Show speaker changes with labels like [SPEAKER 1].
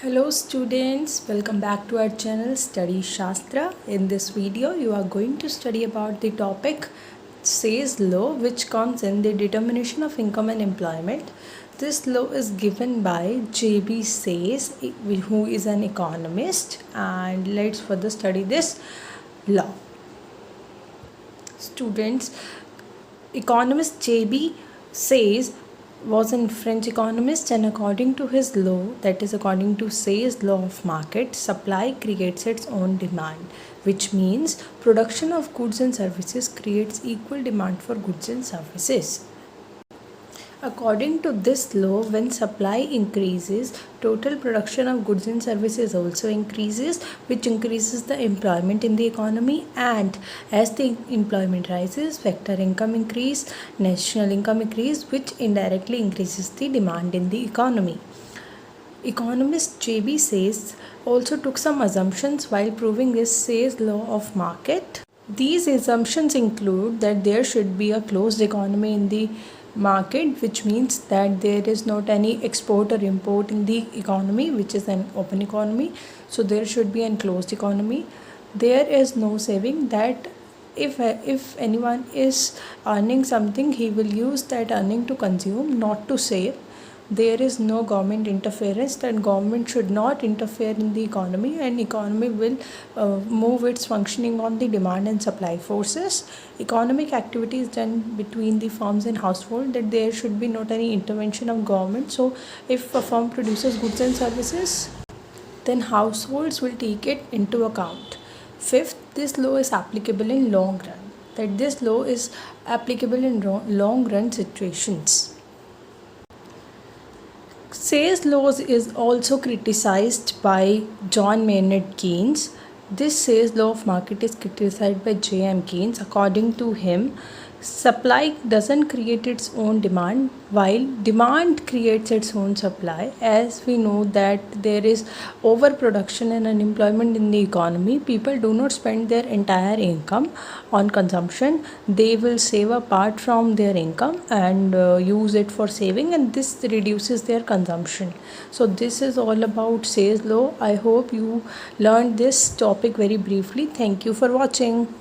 [SPEAKER 1] Hello students, welcome back to our channel Study Shastra. In this video you are going to study about the topic Say's law, which comes in the determination of income and employment. This law is given by J.B. Say's, who is an economist, and let's further study this law. Students, economist J.B. Say's was a French economist, and according to his law, that is according to Say's law of market, supply creates its own demand, which means production of goods and services creates equal demand for goods and services. According to this law, when supply increases, total production of goods and services also increases, which increases the employment in the economy, and as the employment rises, factor income increase, national income increase, which indirectly increases the demand in the economy. Economist J.B. Say's also took some assumptions while proving this Say's law of market. These assumptions include that there should be a closed economy in the market, which means that there is not any export or import in the economy, which is an open economy. So there should be an closed economy. There is no saving, that if anyone is earning something, he will use that earning to consume, not to save. There is no government interference, that government should not interfere in the economy, and economy will move its functioning on the demand and supply forces. Economic activity is done between the firms and household, that there should be not any intervention of government. So if a firm produces goods and services, then households will take it into account. Fifth, this law is applicable in long run, that this law is applicable in long run situations. Say's laws is also criticized by John Maynard Keynes. This Say's law of market is criticized by J.M. Keynes. According to him, supply doesn't create its own demand, while demand creates its own supply. As we know that there is overproduction and unemployment in the economy, people do not spend their entire income on consumption. They will save a part from their income and use it for saving, and this reduces their consumption. So this is all about Say's law. I hope you learned this topic very briefly. Thank you for watching.